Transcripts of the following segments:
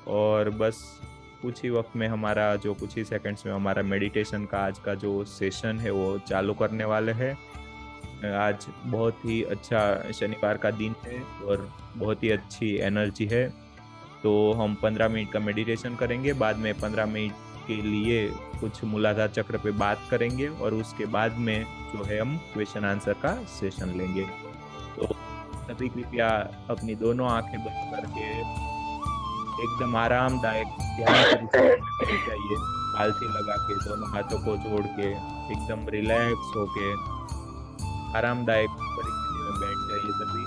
और बस कुछ ही वक्त में हमारा जो कुछ ही सेकंड्स में हमारा मेडिटेशन का आज का जो सेशन है वो चालू करने वाले हैं। आज बहुत ही अच्छा शनिवार का दिन है और बहुत ही अच्छी एनर्जी है। तो हम 15 मिनट का मेडिटेशन करेंगे, बाद में 15 मिनट के लिए कुछ मूलाधार चक्र पे बात करेंगे और उसके बाद में जो है हम क्वेश्चन आंसर का सेशन लेंगे। तो सभी कृपया अपनी दोनों आंखें बंद करके एकदम आरामदायक ध्यान परिस्थिति में बैठ जाइए। पालथी लगा के दोनों हाथों को जोड़ के एकदम रिलैक्स होके आरामदायक परिस्थिति में बैठ जाइए सभी।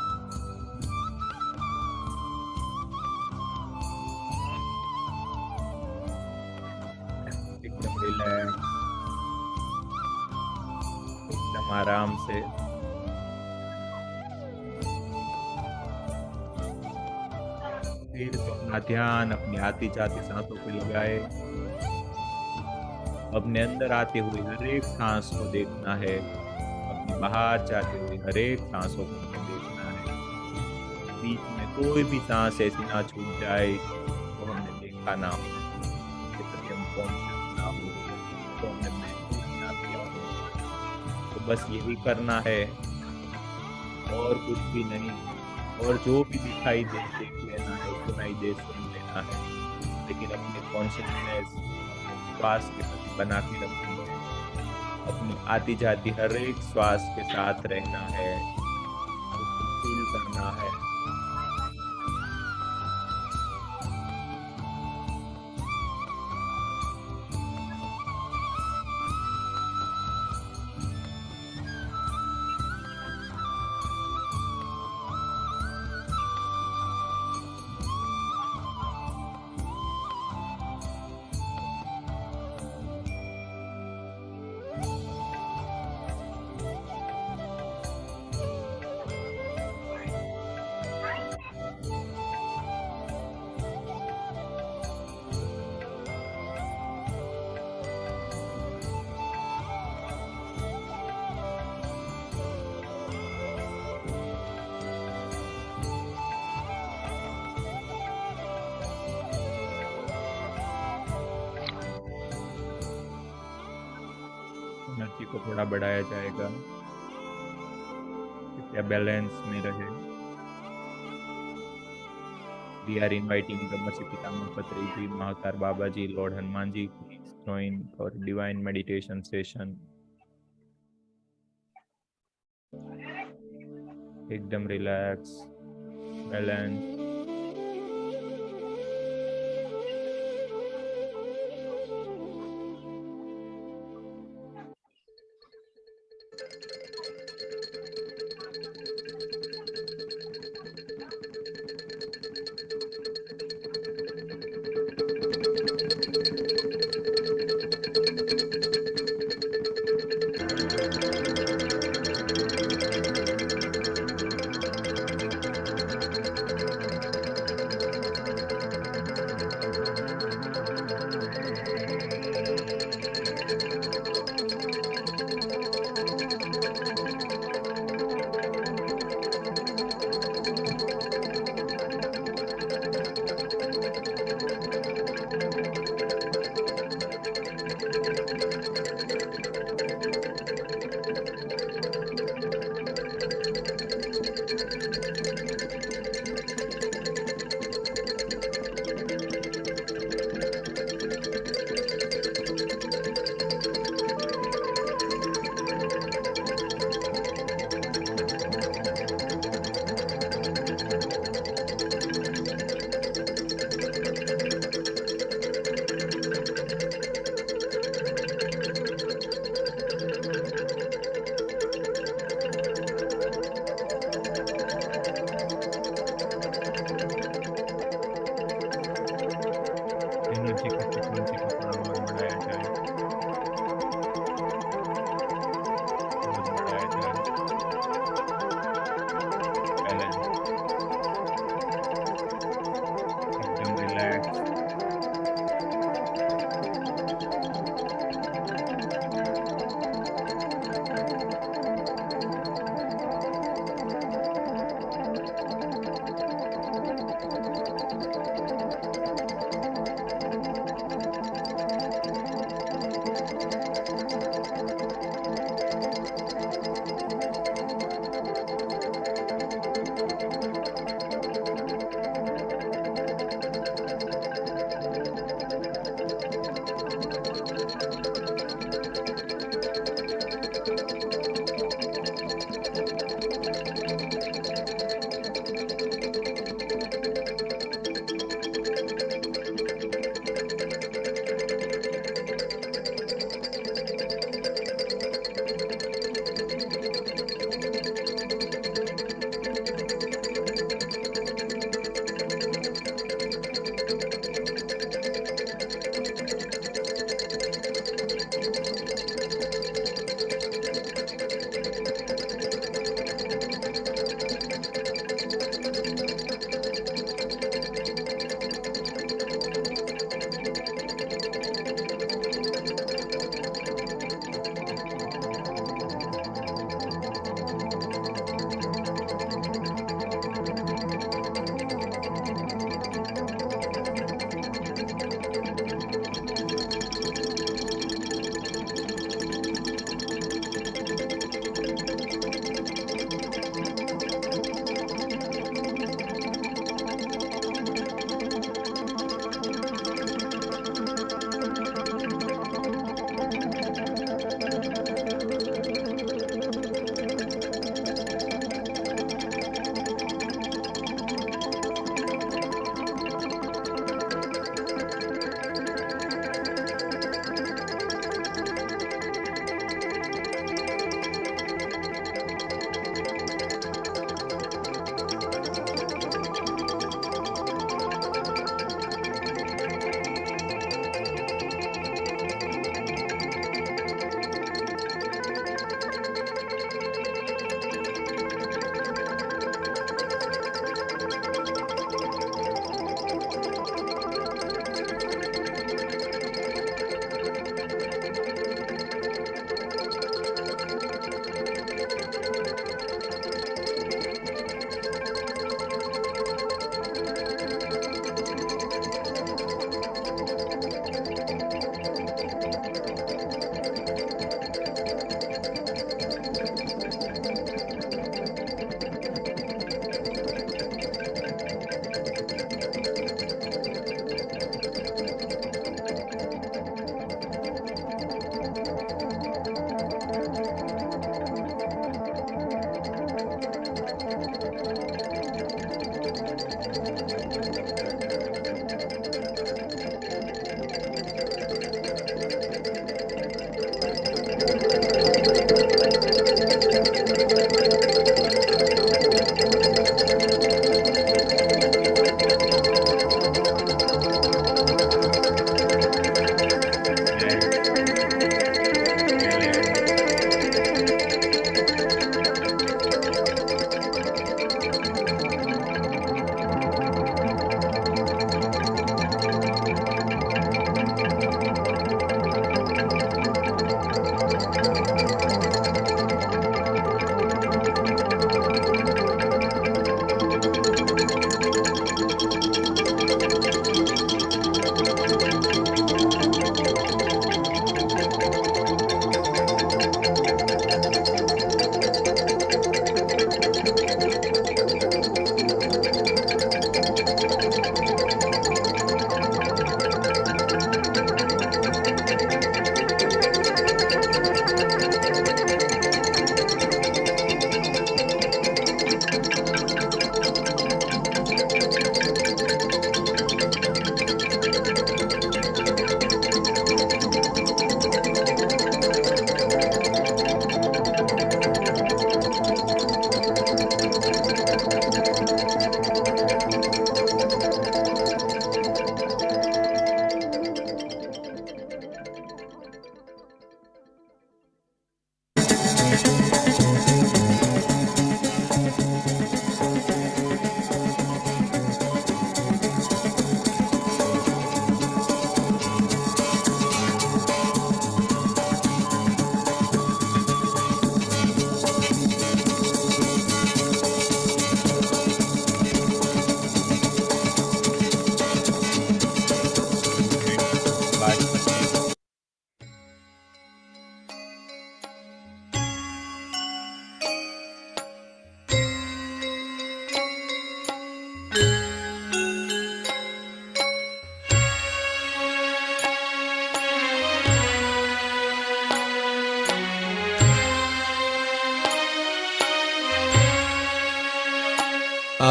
एकदम रिलैक्स, एकदम आराम से। फिर तो अपना ध्यान अपनी आती जाती सांसों पे लगाए। अपने अंदर आते हुए हर एक सांस को देखना है, अपनी बाहर जाते हुए हर एक सांसों को हमें देखना है। बीच में कोई भी सांस ऐसी ना छूट जाए तो हमने देखा ना हो, जिसके प्रति हम कॉन्शियस ना हो, तो हमने महसूस ना किया हो। तो बस यही करना है और कुछ भी नहीं। और जो भी दिखाई दे देख लेना है, सुनाई दे सुन लेना है, लेकिन अपने कॉन्शियसनेस अपने श्वास के प्रति बना के रखनी है। अपनी आती जाती हर एक श्वास के साथ रहना है, उसको फील करना है। एनर्जी को थोड़ा बढ़ाया जाएगा, कृपया बैलेंस में रहे। We are inviting Brahmarshi Pitama Patri Ji, Mahatar Baba Ji, Lord Hanuman Ji, please join our divine meditation session. एकदम रिलैक्स, बैलेंस।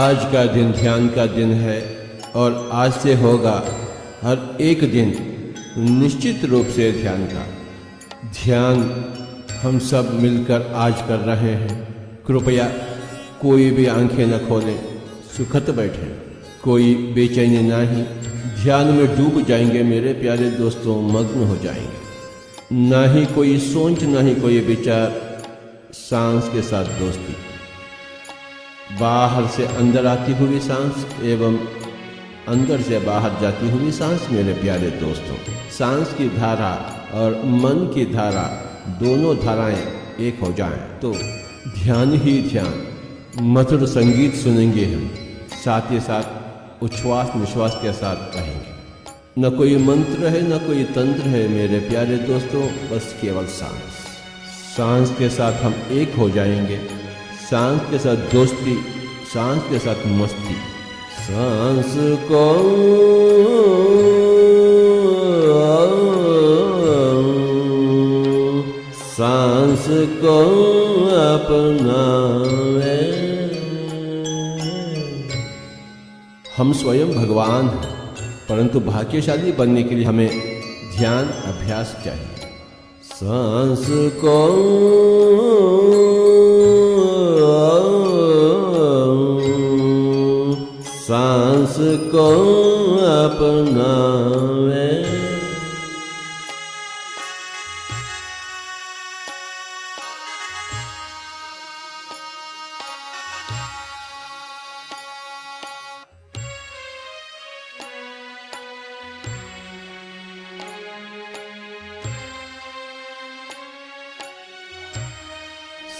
आज का दिन ध्यान का दिन है और आज से होगा हर एक दिन निश्चित रूप से ध्यान का। ध्यान हम सब मिलकर आज कर रहे हैं। कृपया कोई भी आंखें न खोलें, सुखत बैठें, कोई बेचैनी नहीं। ध्यान में डूब जाएंगे मेरे प्यारे दोस्तों, मग्न हो जाएंगे। ना ही कोई सोच, ना ही कोई विचार, सांस के साथ दोस्ती। बाहर से अंदर आती हुई सांस एवं अंदर से बाहर जाती हुई सांस मेरे प्यारे दोस्तों। सांस की धारा और मन की धारा, दोनों धाराएं एक हो जाएं तो ध्यान ही ध्यान, मधुर संगीत सुनेंगे हम, साथ ही साथ उच्छ्वास निश्वास के साथ रहेंगे। न कोई मंत्र है, न कोई तंत्र है मेरे प्यारे दोस्तों, बस केवल सांस। सांस के साथ हम एक हो जाएंगे, सांस के साथ दोस्ती, सांस के साथ मस्ती। सांस को सांस को अपनावे। हम स्वयं भगवान हैं, परंतु भाग्यशाली बनने के लिए हमें ध्यान अभ्यास चाहिए। सांस को सांस को अपनावे।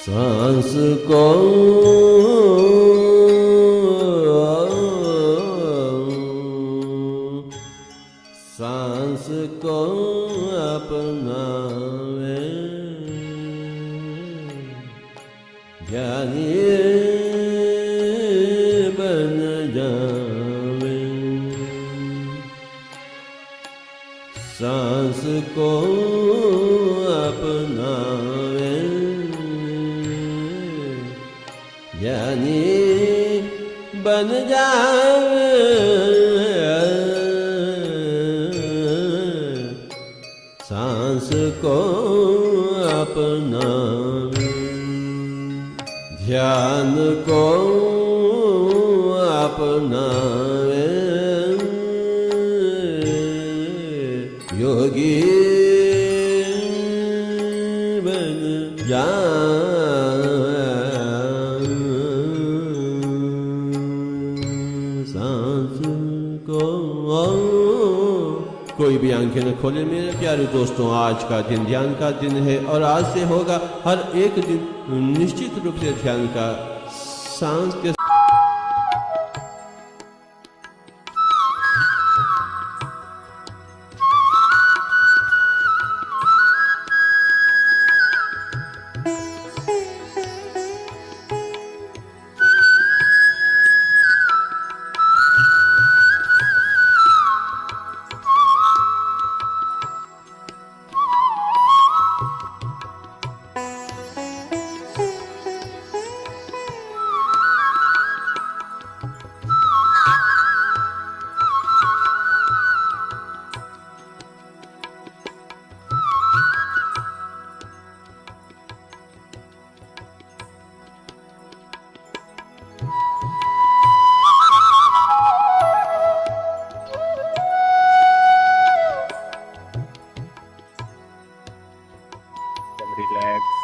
सांस को सांस को अपनावे। ज्ञानी बन जावे। सांस को अपनावे, ज्ञानी बन जावे। सांस को अपनावे, ध्यान को अपनावे। योगी बन जावे। सांस को कोई भी आंखें न खोले मेरे प्यारे दोस्तों। आज का दिन ध्यान का दिन है और आज से होगा हर एक दिन निश्चित रूप से ध्यान का। सांस के रिलैक्स।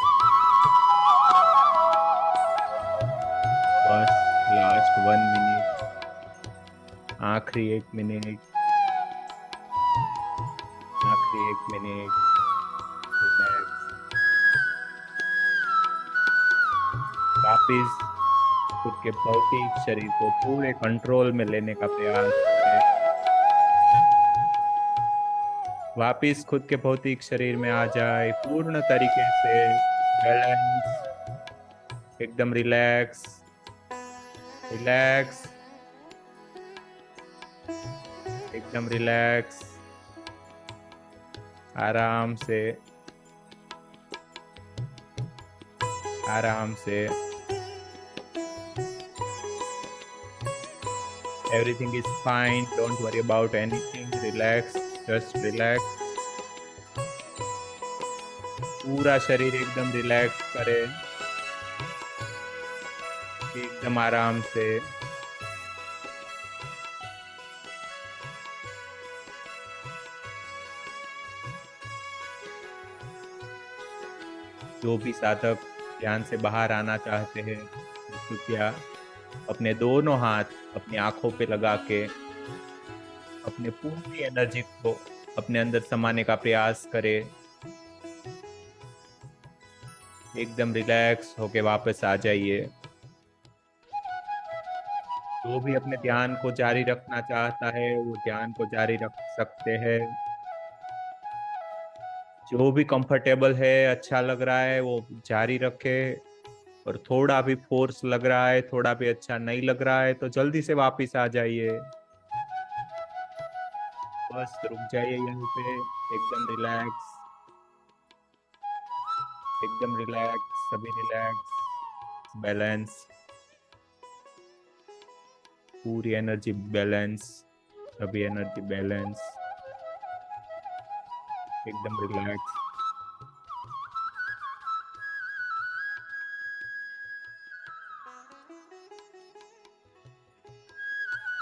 बस लास्ट 1 मिनट, आखिरी 1 मिनट, आखिरी 1 मिनट। रिलैक्स। वापिस खुद के भौतिक शरीर को पूरे कंट्रोल में लेने का प्रयास करें। वापिस खुद के भौतिक शरीर में आ जाए पूर्ण तरीके से। बैलेंस, एकदम रिलैक्स, रिलैक्स, एकदम रिलैक्स। आराम से, आराम से। Everything is fine. Don't worry about anything. Relax. Just relax. पूरा शरीर एकदम रिलैक्स करे, एकदम आराम से। जो भी साधक ध्यान से बाहर आना चाहते हैं, कृपया अपने दोनों हाथ अपनी आंखों पे लगा के अपने पूरी एनर्जी को अपने अंदर समाने का प्रयास करें। एकदम रिलैक्स होके वापस आ जाइए। जो भी अपने ध्यान को जारी रखना चाहता है वो ध्यान को जारी रख सकते हैं। जो भी कंफर्टेबल है, अच्छा लग रहा है, वो जारी रखे। और थोड़ा भी फोर्स लग रहा है, थोड़ा भी अच्छा नहीं लग रहा है, तो जल्दी से वापस आ जाइए। बस रुक जाइए यहीं पे, एकदम रिलैक्स, एकदम रिलैक्स, सभी रिलैक्स, बैलेंस, पूरी एनर्जी बैलेंस, सभी एनर्जी बैलेंस, एकदम रिलैक्स।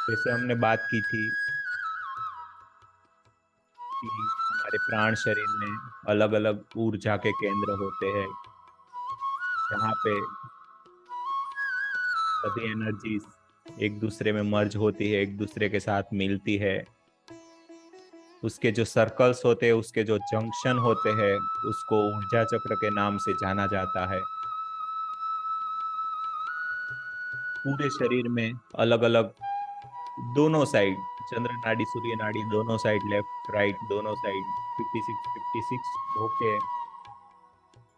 जैसे हमने बात की थी कि हमारे प्राण शरीर में अलग अलग ऊर्जा के केंद्र होते हैं, जहाँ पे सभी एनर्जीज एक दूसरे में मर्ज होती है, एक दूसरे के साथ मिलती है। उसके जो सर्कल्स होते हैं, उसके जो जंक्शन होते हैं, उसको ऊर्जा चक्र के नाम से जाना जाता है। पूरे शरीर में अलग अलग दोनों साइड, चंद्र नाड़ी सूर्य नाड़ी दोनों साइड, लेफ्ट राइट दोनों साइड 56 होके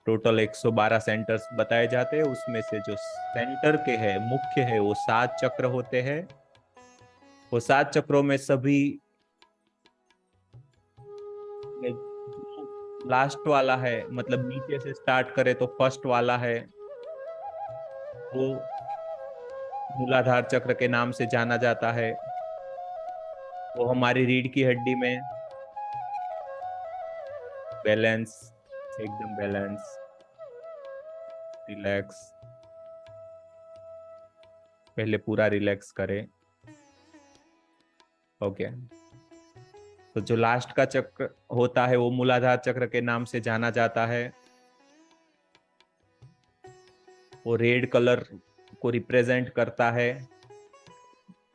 टोटल 112 सेंटर्स बताए जाते हैं। उसमें से जो सेंटर के है, मुख्य है, वो 7 चक्र होते हैं। वो 7 चक्रों में सभी लास्ट वाला है, मतलब नीचे से स्टार्ट करे तो फर्स्ट वाला है, वो मूलाधार चक्र के नाम से जाना जाता है। वो हमारी रीढ़ की हड्डी में बैलेंस, एकदम बैलेंस, रिलैक्स, पहले पूरा रिलैक्स करें। ओके। तो जो लास्ट का चक्र होता है वो मूलाधार चक्र के नाम से जाना जाता है। वो रेड कलर को रिप्रेजेंट करता है,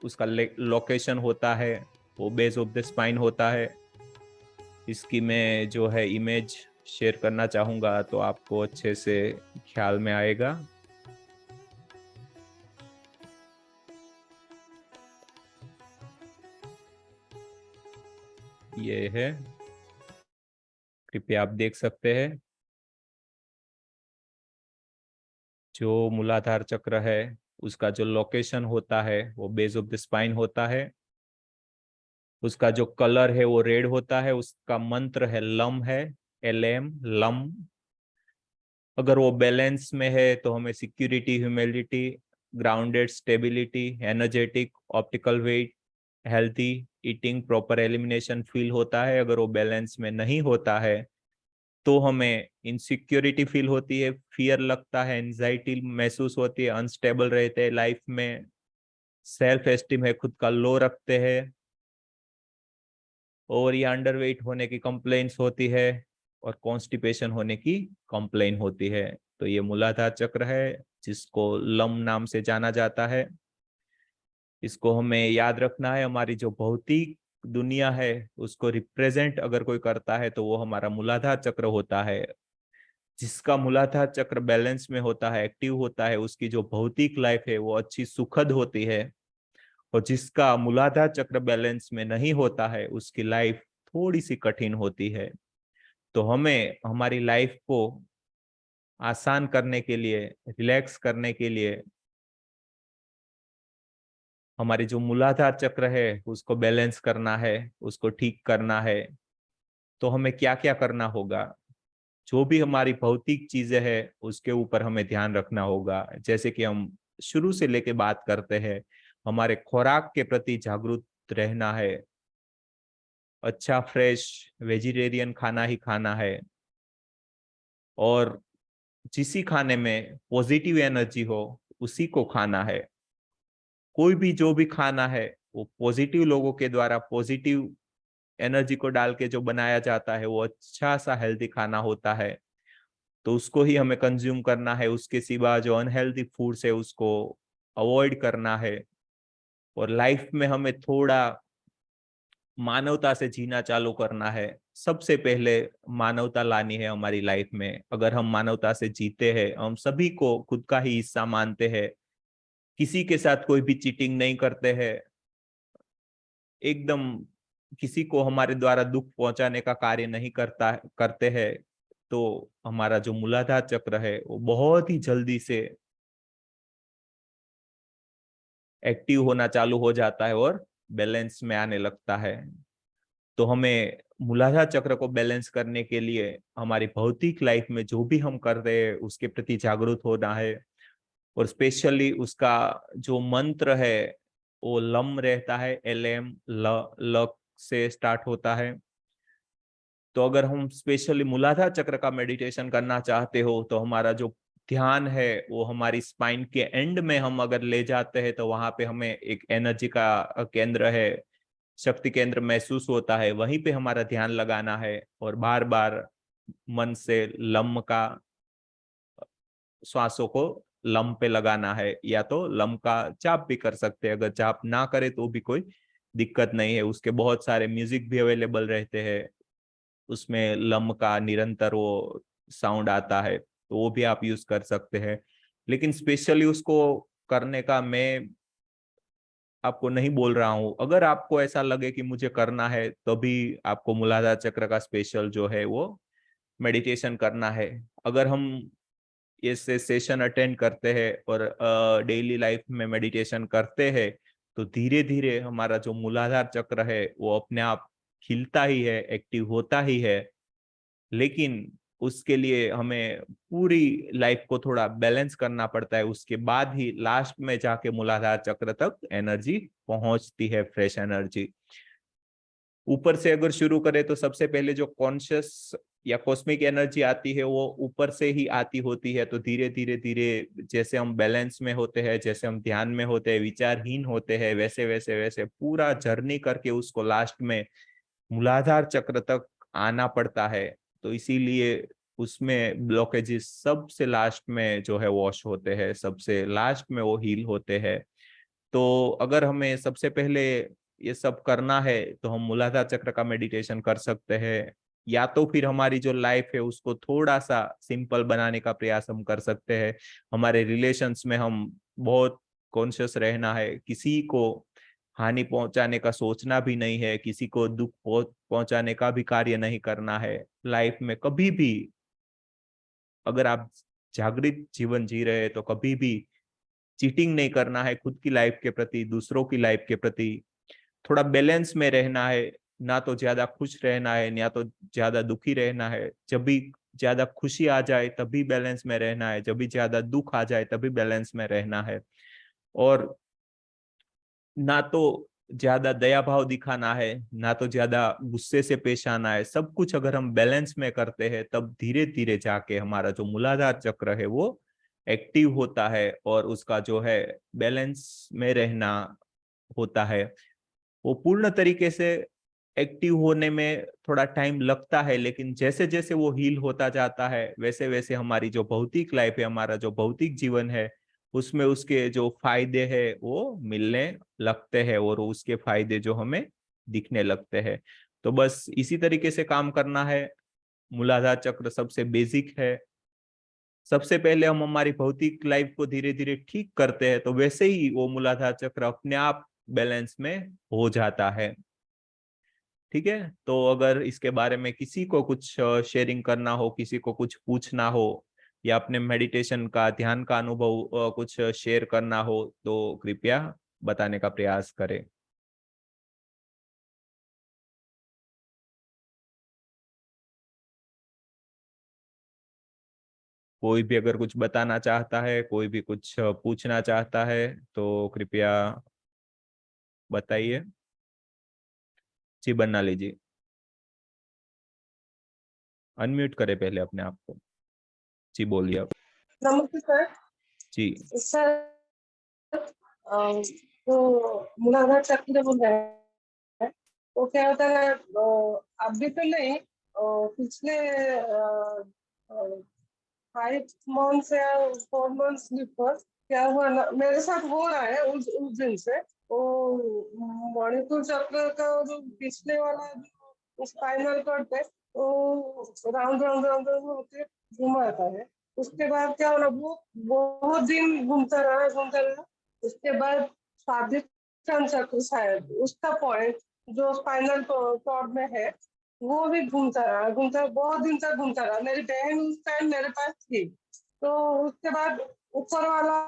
उसका लोकेशन होता है, वो बेस ऑफ द स्पाइन होता है। इसकी मैं जो है इमेज शेयर करना चाहूंगा तो आपको अच्छे से ख्याल में आएगा। ये है, कृपया आप देख सकते हैं। जो मूलाधार चक्र है उसका जो लोकेशन होता है वो बेस ऑफ द स्पाइन होता है। उसका जो कलर है वो रेड होता है। उसका मंत्र है लम है, LM, लम। अगर वो बैलेंस में है तो हमें security, humility, grounded, stability, energetic, optical weight, healthy eating, proper elimination feel होता है। अगर वो बैलेंस में नहीं होता है तो हमें इनसिक्योरिटी फील होती है, फियर लगता है, एंजाइटी महसूस होती है, अनस्टेबल रहते हैं लाइफ में, सेल्फ एस्टीम है खुद का लो रखते हैं, और ये अंडरवेट होने की कंप्लेंट्स होती है, और कॉन्स्टिपेशन होने की कंप्लेन होती है। तो ये मूलाधार चक्र है जिसको लम नाम से जाना जाता है। इसको हमें याद रखना है। हमारी जो भौतिक दुनिया है उसको रिप्रेजेंट अगर कोई करता है तो वो हमारा मूलाधार चक्र होता है। जिसका मूलाधार चक्र बैलेंस में होता है, एक्टिव होता है, उसकी जो भौतिक लाइफ है वो अच्छी सुखद होती है। और जिसका मूलाधार चक्र बैलेंस में नहीं होता है उसकी लाइफ थोड़ी सी कठिन होती है। तो हमें हमारी लाइफ को आसान करने के लिए, रिलैक्स करने के लिए, हमारे जो मूलाधार चक्र है उसको बैलेंस करना है, उसको ठीक करना है। तो हमें क्या क्या करना होगा? जो भी हमारी भौतिक चीजें हैं उसके ऊपर हमें ध्यान रखना होगा। जैसे कि हम शुरू से लेके बात करते हैं, हमारे खुराक के प्रति जागरूक रहना है, अच्छा फ्रेश वेजिटेरियन खाना ही खाना है, और जिसी खाने में पॉजिटिव एनर्जी हो उसी को खाना है। कोई भी जो भी खाना है वो पॉजिटिव लोगों के द्वारा पॉजिटिव एनर्जी को डाल के जो बनाया जाता है वो अच्छा सा हेल्दी खाना होता है, तो उसको ही हमें कंज्यूम करना है। उसके सिवा जो अनहेल्दी फूड्स है उसको अवॉइड करना है। और लाइफ में हमें थोड़ा मानवता से जीना चालू करना है। सबसे पहले मानवता लानी है हमारी लाइफ में। अगर हम मानवता से जीते हैं, हम सभी को खुद का ही हिस्सा मानते हैं, किसी के साथ कोई भी चीटिंग नहीं करते हैं, एकदम किसी को हमारे द्वारा दुख पहुंचाने का कार्य नहीं करते हैं, तो हमारा जो मूलाधार चक्र है वो बहुत ही जल्दी से एक्टिव होना चालू हो जाता है और बैलेंस में आने लगता है। तो हमें मूलाधार चक्र को बैलेंस करने के लिए हमारी भौतिक लाइफ में जो भी हम कर रहे हैं उसके प्रति जागरूक होना है। और स्पेशली उसका जो मंत्र है वो लम रहता है, LM, ल से स्टार्ट होता है। तो अगर हम स्पेशली मूलाधार चक्र का मेडिटेशन करना चाहते हो तो हमारा जो ध्यान है वो हमारी स्पाइन के एंड में हम अगर ले जाते हैं, तो वहां पे हमें एक एनर्जी का केंद्र है, शक्ति केंद्र महसूस होता है, वहीं पे हमारा ध्यान लगाना है। और बार बार मन से लम का श्वासों को लम पे लगाना है, या तो लम का जाप भी कर सकते हैं। अगर जाप ना करे तो भी कोई दिक्कत नहीं है, उसके बहुत सारे म्यूजिक भी अवेलेबल रहते हैं, उसमें लम का निरंतर वो साउंड आता है, तो वो भी आप यूज कर सकते हैं। लेकिन स्पेशली उसको करने का मैं आपको नहीं बोल रहा हूं। अगर आपको ऐसा लगे कि मुझे करना है तभी आपको मूलाधार चक्र का स्पेशल जो है वो मेडिटेशन करना है। अगर हम ये सेशन अटेंड करते हैं और डेली लाइफ में मेडिटेशन करते हैं, तो धीरे धीरे हमारा जो मूलाधार चक्र है वो अपने आप खिलता ही है, एक्टिव होता ही है। लेकिन उसके लिए हमें पूरी लाइफ को थोड़ा बैलेंस करना पड़ता है, उसके बाद ही लास्ट में जाके मूलाधार चक्र तक एनर्जी पहुंचती है, फ्रेश एनर्जी। ऊपर से अगर शुरू करें तो सबसे पहले जो कॉन्शियस या कॉस्मिक एनर्जी आती है वो ऊपर से ही आती होती है। तो धीरे धीरे धीरे जैसे हम बैलेंस में होते हैं, जैसे हम ध्यान में होते हैं, विचारहीन होते हैं, वैसे वैसे वैसे पूरा जर्नी करके उसको लास्ट में मूलाधार चक्र तक आना पड़ता है। तो इसीलिए उसमें ब्लॉकेजेस सबसे लास्ट में जो है वॉश होते हैं, सबसे लास्ट में वो हील होते हैं। तो अगर हमें सबसे पहले ये सब करना है तो हम मूलाधार चक्र का मेडिटेशन कर सकते हैं, या तो फिर हमारी जो लाइफ है उसको थोड़ा सा सिंपल बनाने का प्रयास हम कर सकते हैं। हमारे रिलेशंस में हम बहुत कॉन्शियस रहना है, किसी को हानि पहुंचाने का सोचना भी नहीं है, किसी को दुख पहुंचाने का भी कार्य नहीं करना है लाइफ में कभी भी। अगर आप जागृत जीवन जी रहे हैं तो कभी भी चीटिंग नहीं करना है खुद की लाइफ के प्रति, दूसरों की लाइफ के प्रति। थोड़ा बैलेंस में रहना है, ना तो ज्यादा खुश रहना है ना तो ज्यादा दुखी रहना है। जब भी ज्यादा खुशी आ जाए तभी बैलेंस में रहना है, जब भी ज्यादा दुख आ जाए तभी बैलेंस में रहना है। और ना तो ज्यादा दया भाव दिखाना है, ना तो ज्यादा गुस्से से पेश आना है। सब कुछ अगर हम बैलेंस में करते हैं तब धीरे धीरे जाके हमारा जो मूलाधार चक्र है वो एक्टिव होता है, और उसका जो है बैलेंस में रहना होता है। वो पूर्ण तरीके से एक्टिव होने में थोड़ा टाइम लगता है, लेकिन जैसे जैसे वो हील होता जाता है वैसे वैसे हमारी जो भौतिक लाइफ है, हमारा जो भौतिक जीवन है, उसमें उसके जो फायदे हैं वो मिलने लगते हैं, और उसके फायदे जो हमें दिखने लगते हैं। तो बस इसी तरीके से काम करना है। मूलाधार चक्र सबसे बेसिक है। सबसे पहले हम हमारी भौतिक लाइफ को धीरे धीरे ठीक करते हैं, तो वैसे ही वो मूलाधार चक्र अपने आप बैलेंस में हो जाता है। ठीक है, तो अगर इसके बारे में किसी को कुछ शेयरिंग करना हो, किसी को कुछ पूछना हो, या अपने मेडिटेशन का, ध्यान का अनुभव कुछ शेयर करना हो, तो कृपया बताने का प्रयास करें। कोई भी अगर कुछ बताना चाहता है, कोई भी कुछ पूछना चाहता है, तो कृपया बताइए जी, बन्ना जी, अनम्यूट करें पहले अपने आप को। जी बोलिए अब। नमस्ते सर। जी सर तो मूलाधार चक्र बोल रहे हैं, तो क्या होता है अभी तो नहीं, पिछले 5 मंथ्स या 4 मंथ्स बिफोर क्या हुआ ना, मेरे साथ हो रहा है उस दिन से। वो मणिपुर चक्र का जो पिछले वाला जो स्पाइनल कॉर्ड है वो राउंड राउंड राउंड राउंड होते घुमाता है। उसके बाद क्या होना, वो बहुत दिन घूमता रहा। उसके बाद स्वादिष्टान चक्र शायद उसका पॉइंट जो स्पाइनल कॉर्ड में है वो भी घूमता रहा, बहुत दिन तक घूमता रहा। मेरी बहन उस टाइम मेरे पास थी। तो उसके बाद ऊपर वाला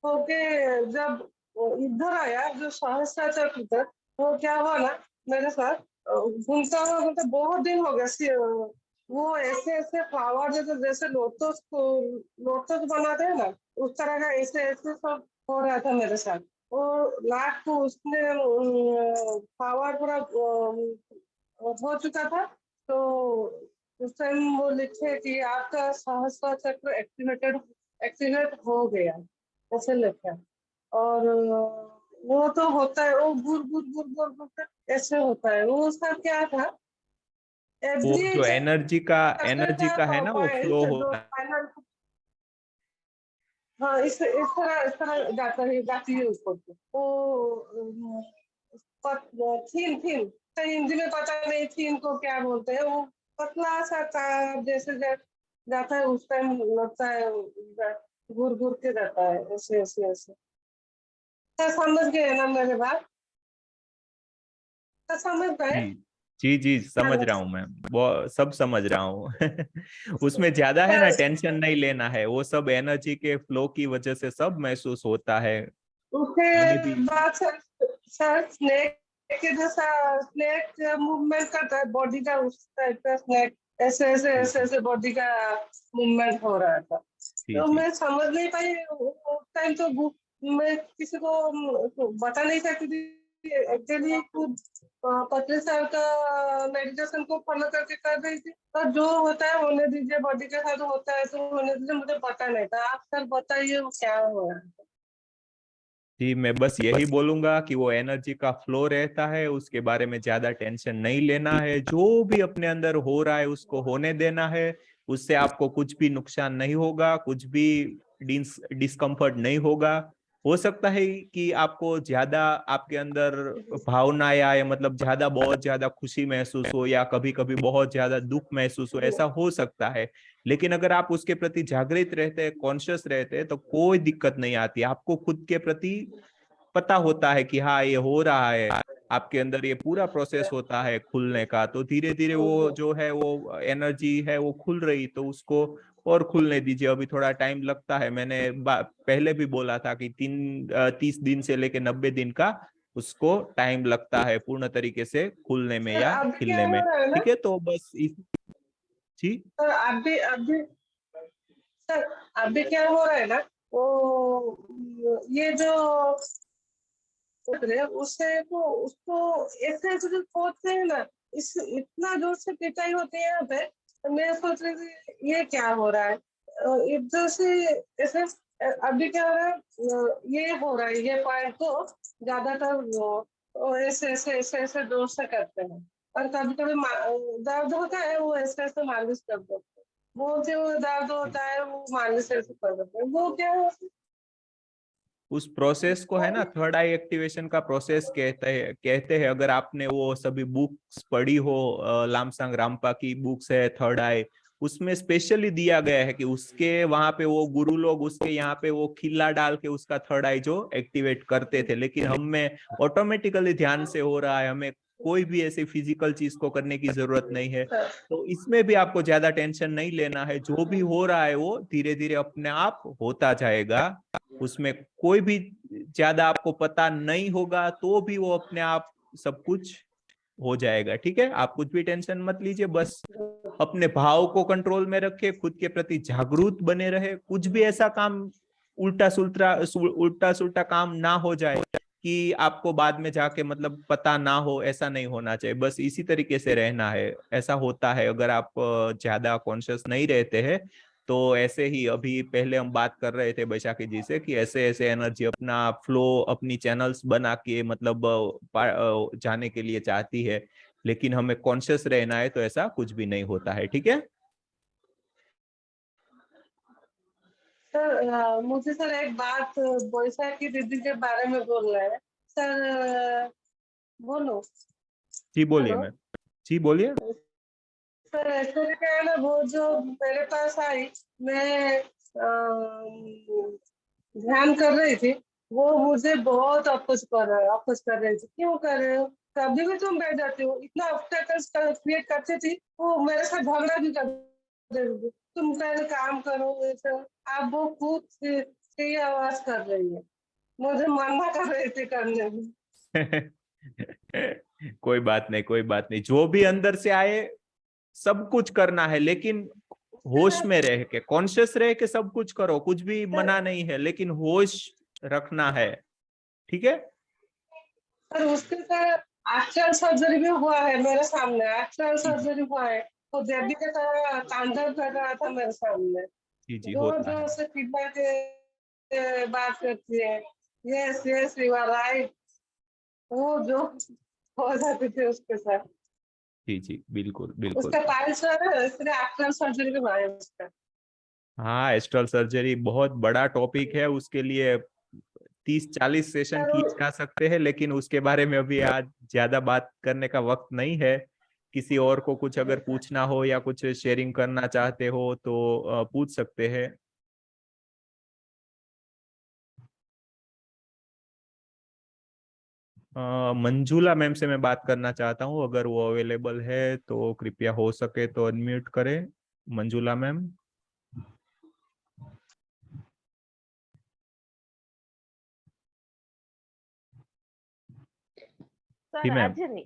होके जब वो इधर आया जो सहस्त्र चक्र तक, वो क्या हुआ ना मेरे साथ घूमता हुआ, मतलब बहुत दिन हो गया वो ऐसे ऐसे फ्लावर जैसे जैसे लोटस बनाते हैं ना, उस तरह का ऐसे ऐसे सब हो रहा था मेरे साथ। और लास्ट को उसने फ्लावर पूरा हो चुका था। तो उस टाइम वो लिखे कि आपका सहस्त्र चक्र एक्टिवेट हो गया, ऐसे लिखा। और वो तो होता है, वो गुर गुर गुर गुर गुर ऐसे होता है। वो उसका क्या था, वो एवरी जो चक्र एनर्जी का है ना, वो पॉइंट फ्लो जो होता है। फाइनल, हाँ इस तरह जाती है ऊपर को। वो थीम थीम तो हिंदी में पता नहीं थीम को क्या बोलते हैं। वो पतला सा तार जैसे जाता है, उस टाइम लगता है घूर घूर के जाता है ऐसे ऐसे ऐसे। क्या समझ गए ना मेरे बात? क्या समझ गए? जी जी जी, समझ रहा हूँ मैं, वो सब समझ रहा हूँ। उसमें ज्यादा है ना, टेंशन नहीं लेना है, वो सब एनर्जी के फ्लो की वजह से सब महसूस होता है। उसके मैंने भी बाद सर स्नेक के जैसा स्नेक मूवमेंट करता है बॉडी का, उस टाइप का स्नेक ऐसे ऐसे जी ऐसे जी ऐसे बॉडी का मूवमेंट हो रहा था। जी तो जी मैं समझ नहीं पाई उस टाइम। तो मैं किसी को बता नहीं सकती थी एक्चुअली। खुद 25 साल का मेडिटेशन को फॉलो करके कर रही थी। तो जो होता है होने दीजिए, बॉडी के साथ होता है तो होने दीजिए, मुझे पता नहीं था। आप सर बताइए वो क्या हो रहा है? जी, मैं बस यही बोलूंगा कि वो एनर्जी का फ्लो रहता है, उसके बारे में ज्यादा टेंशन नहीं लेना है। जो भी अपने अंदर हो रहा है उसको होने देना है। उससे आपको कुछ भी नुकसान नहीं होगा, कुछ भी डिस्कम्फर्ट नहीं होगा। हो सकता है कि आपको ज्यादा आपके अंदर भावनाएं आए, मतलब ज्यादा बहुत ज्यादा खुशी महसूस हो, या कभी कभी बहुत ज्यादा दुख महसूस हो, ऐसा हो सकता है। लेकिन अगर आप उसके प्रति जागृत रहते हैं, कॉन्शियस रहते हैं, तो कोई दिक्कत नहीं आती। आपको खुद के प्रति पता होता है कि हाँ ये हो रहा है, आपके अंदर ये पूरा प्रोसेस होता है खुलने का। तो धीरे धीरे वो जो है वो एनर्जी है वो खुल रही, तो उसको और खुलने दीजिए। अभी थोड़ा टाइम लगता है, मैंने पहले भी बोला था कि 30 दिन से लेके 90 दिन का उसको टाइम लगता है पूर्ण तरीके से खुलने में सर या अब क्या खिलने हो में। रहा है ना, ठीक है, तो बस इस जी सर अब भी सर अभी क्या हो रहा है ना, वो ये जो सोच रहे हैं उससे तो उसको ऐसे ऐसे जो सोचते हैं ना, इस इतना जोर से पिटाई होती है यहाँ पे। तो मैं सोच रही थी ये क्या हो रहा है इधर से ऐसे। अभी क्या हो रहा है, ये हो रहा है, ये पॉइंट को ज्यादातर वो ऐसे ऐसे ऐसे ऐसे जोर से करते हैं। और कभी कभी दर्द होता है, वो ऐसे ऐसे मालिश कर देते हैं। बोलते वो दर्द होता है, वो मालिश ऐसे कर देते हैं। वो क्या है, उस प्रोसेस को है ना थर्ड आई एक्टिवेशन का प्रोसेस कहते हैं। अगर आपने वो सभी बुक्स पढ़ी हो, लामसांग रामपा की बुक्स है थर्ड आई, उसमें स्पेशली दिया गया है कि उसके वहां पे वो गुरु लोग उसके यहाँ पे वो खिल्ला डाल के उसका थर्ड आई जो एक्टिवेट करते थे। लेकिन हम में ऑटोमेटिकली ध्यान से हो रहा है, हमें कोई भी ऐसी फिजिकल चीज को करने की जरूरत नहीं है। तो इसमें भी आपको ज्यादा टेंशन नहीं लेना है। जो भी हो रहा है वो धीरे धीरे अपने आप होता जाएगा। उसमें कोई भी ज्यादा आपको पता नहीं होगा, तो भी वो अपने आप सब कुछ हो जाएगा। ठीक है, आप कुछ भी टेंशन मत लीजिए, बस अपने भाव को कंट्रोल में रखे, खुद के प्रति जागरूक बने रहे। कुछ भी ऐसा काम उल्टा सुल्टा काम ना हो जाए, कि आपको बाद में जाके मतलब पता ना हो, ऐसा नहीं होना चाहिए। बस इसी तरीके से रहना है। ऐसा होता है अगर आप ज्यादा कॉन्शियस नहीं रहते हैं तो ऐसे ही, अभी पहले हम बात कर रहे थे बैशाखी जी से कि ऐसे ऐसे एनर्जी अपना फ्लो अपनी चैनल्स बना के मतलब जाने के लिए चाहती है, लेकिन हमें कॉन्शियस रहना है तो ऐसा कुछ भी नहीं होता है। ठीक है सर, मुझे सर एक बात बैसाखी दीदी के बारे में बोलना है सर। बोलो। जी बोलिए हेलो मैम, जी बोलिए। सर, एक्चुअली क्या है ना, वो जो मेरे पास आई, मैं ध्यान कर रही थी, वो मुझे बहुत अपोज कर रही थी। क्यों कर रहे हो, कभी भी तुम बैठ जाती हो, इतना ऑब्स्टेकल्स क्रिएट करती थी वो, मेरे साथ झगड़ा भी कर रही थी, तुम पहले काम करो ऐसे। अब वो खुद से आवाज कर रही है, मुझे मना कर रही थी करने में। कोई बात नहीं, कोई बात नहीं, जो भी अंदर से आए सब कुछ करना है, लेकिन होश में रह के, कॉन्शियस रह के सब कुछ करो, कुछ भी मना नहीं है, लेकिन होश रखना है। ठीक है पर उसके साथ एक्चुअल सर्जरी भी हुआ है मेरे सामने, एक्चुअल जी जी सर्जरी हुआ है। तो देवी के तरह तांडव कर रहा था मेरे सामने, जी जी, जोर होता जोर है। से चिल्ला के बात करती है, yes yes you are right. वो जो हो जाती थी उसके साथ। जी जी बिल्कुल बिल्कुल। उसका पाइल्स है ना, इसलिए एक्चुअल सर्जरी भी हुआ है उसका। हाँ, एस्ट्रल सर्जरी बहुत बड़ा टॉपिक है, उसके लिए 30-40 सेशन पर की जा सकते हैं, लेकिन उसके बारे में अभी आज ज्यादा बात करने का वक्त नहीं है। किसी और को कुछ अगर पूछना हो या कुछ शेयरिंग करना चाहते हो तो पूछ सकते हैं। मंजूला मैम से मैं बात करना चाहता हूँ, अगर वो अवेलेबल है तो कृपया हो सके तो अनम्यूट करें। मंजूला मैम। जी સર मैम। આજે નહીં,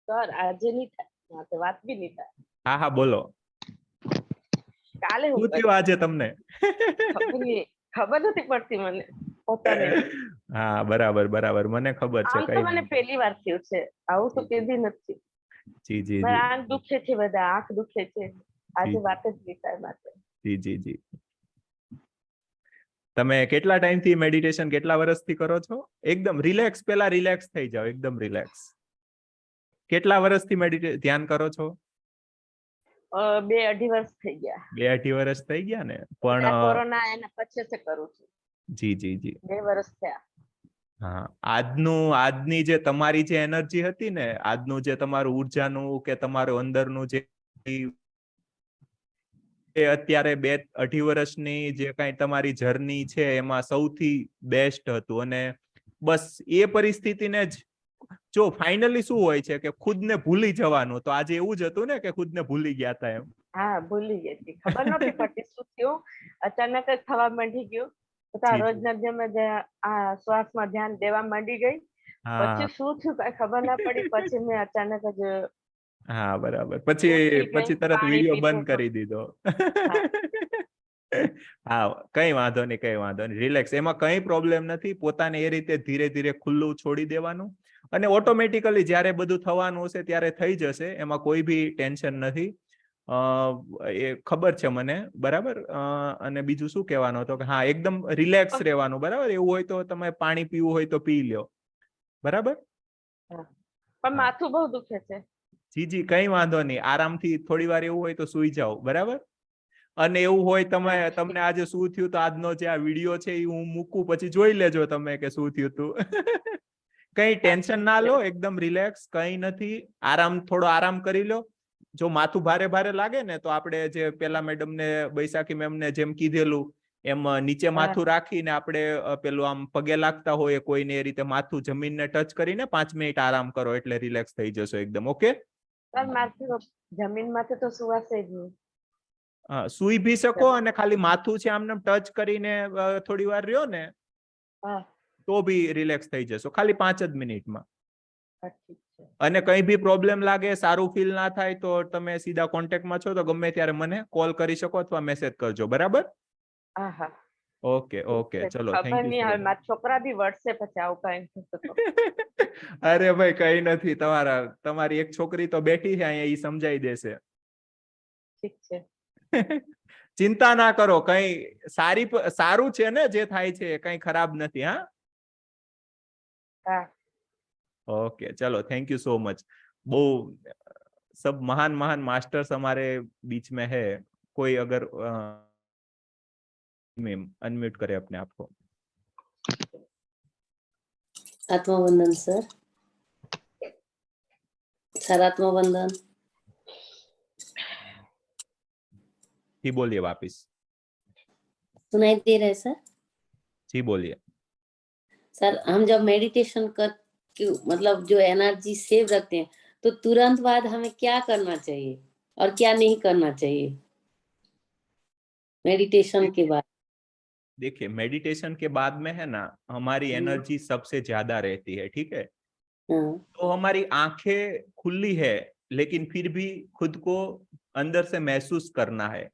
સર આજે નહીં થાય, મારે વાત બી નહીં થાય. हाँ हाँ बोलो। કાલે હું શું થયું કરીશ, આજે તમને? ખબર નથી પડતી મને પોતાને બી. હા બરાબર બરાબર, મને ખબર છે, આમ તો કઈ મને વાંધો પહેલી વાર થયું છે, આવું તો જી જી કદી નથી. જી જી મારા જી આંખ દુખે છે, બધા આંખ દુખે છે, જી આજે વાત જ નહીં થાય મારે. જી જી જી। તમે કેટલા ટાઈમથી મેડિટેશન કેટલા વર્ષથી કરો છો? એકદમ રિલેક્સ, પેલા રિલેક્સ થઈ જાઓ, એકદમ રિલેક્સ। કેટલા વર્ષથી ધ્યાન કરો છો? 2-2.5 વર્ષ થઈ ગયા. 2-2.5 વર્ષ થઈ ગયા ને? પણ પેલા કોરોના એના પછી से કરું છું, જી જી જી 2 વર્ષ થયા. હા, આજની જે તમારી જે એનર્જી હતી ને, આજનું જે તમારું ઉર્જાનું કે તમારું અંદરનું જે અત્યારે 2-2.5 વર્ષની જે કાંઈ તમારી જર્ની છે એમાં સૌથી બેસ્ટ હતું, અને બસ એ પરિસ્થિતિને જ જો ફાઇનલી શું હોય છે કે ખુદને ભૂલી જવાનું, તો આજે એવું જ હતું ને કે ખુદને ભૂલી ગયા હતા એમ। હા, ભૂલી ગઈ હતી, ખબર નહોતી પડતી શું થયું, અચાનક જ થવા માંડી ગયું. તો જી જી રોજના જે મેં આ શ્વાસમાં ધ્યાન દેવા માંડી ગઈ, હા પછી શું થયું કઈ ખબર ના પડી, પછી મેં અચાનક જ હા બરાબર, પછી ઉઠી ગઈ, તરત પાણી વિડીયો પીધું બંધ તો. કરી દીધો। હા. હા, કઈ વાંધો નહીં, કઈ વાંધો નહીં, રિલેક્સ, એમાં કઈ પ્રોબ્લેમ નથી। પોતાને એ રીતે ધીરે ધીરે ખુલ્લું છોડી દેવાનું, અને ઓટોમેટિકલી જ્યારે બધું થવાનું હશે ત્યારે થઈ જશે, એમાં કોઈ બી ટેન્શન નથી। એ ખબર છે મને, બરાબર। અને બીજું શું કહેવાનું હતો કે હા, એકદમ રિલેક્સ રહેવાનું, બરાબર। એવું હોય તો તમે પાણી પીવું હોય તો પી લ્યો, બરાબર। પણ માથું બહુ દુખે છે। જી જી, કઈ વાંધો નહીં, આરામથી થોડી વાર એવું હોય તો સુઈ જાઓ, બરાબર। અને એવું હોય તમને આજે શું થયું, તો આજનો જે આ વિડીયો છે એ હું મૂકું, પછી જોઈ લેજો તમે કે શું થયું તું। કઈ ટેન્શન ના લો, એકદમ રિલેક્સ, કઈ નથી, થોડો આરામ કરી લો। જો માથું ભારે ભારે લાગે ને તો આપણે જે પેલા મેડમને બૈસાખી મેમને જેમ કીધેલું એમ નીચે માથું રાખીને આપણે પેલું આમ પગે લાગતા હોય કોઈને, એ રીતે માથું જમીનને ટચ કરીને 5 મિનિટ આરામ કરો, એટલે રિલેક્સ થઈ જશો એકદમ। ઓકે, માથું જમીનમાંથી તો સુવાશે જ નહીં। સુઈ ભી શકો, અને ખાલી માથું છે આમને ટચ કરીને થોડી વાર રહ્યો ને તો બી રિલેક્સ થઈ જશો, ખાલી 5 જ મિનિટમાં। અને કઈ બી પ્રોબ્લેમ લાગે, સારું ફીલ ના થાય તો તમે સીધા કોન્ટેક્ટમાં છો તો ગમે ત્યારે મને કોલ કરી શકો અથવા મેસેજ કરજો, બરાબર। ओके ओके, चलो ખબર થેન્ક યુ નહીં સો હવે મચ. મારા છોકરા બી વળશે પછી આવું કઈ થશે તો. અરે ભાઈ કઈ નથી, તમારી એક છોકરી તો બેઠી છે અહીંયા, ઈ સમજાઈ દેશે. ઠીક છે. ચિંતા ના કરો, કઈ સારું છે ને, જે થાય છે કઈ ખરાબ નથી. હા હા ओके चलो थैंक यू सो मच. वो सब महान महान मास्टर्स हमारे बीच में है. कोई अगर मैम अनम्यूट करे अपने आप को. आत्मवंदन सर. सर आत्मवंदन. जी बोलिए वापिस. सुनाई दे रहा है सर? जी बोलिए. सर हम जब मेडिटेशन कर मतलब जो एनर्जी सेव रखते हैं तो तुरंत बाद हमें क्या करना चाहिए और क्या नहीं करना चाहिए मेडिटेशन के बाद? देखिए मेडिटेशन के बाद में है ना, हमारी एनर्जी सबसे ज्यादा रहती है. ठीक है, हाँ, तो हमारी आंखें खुली है, लेकिन फिर भी खुद को अंदर से महसूस करना है.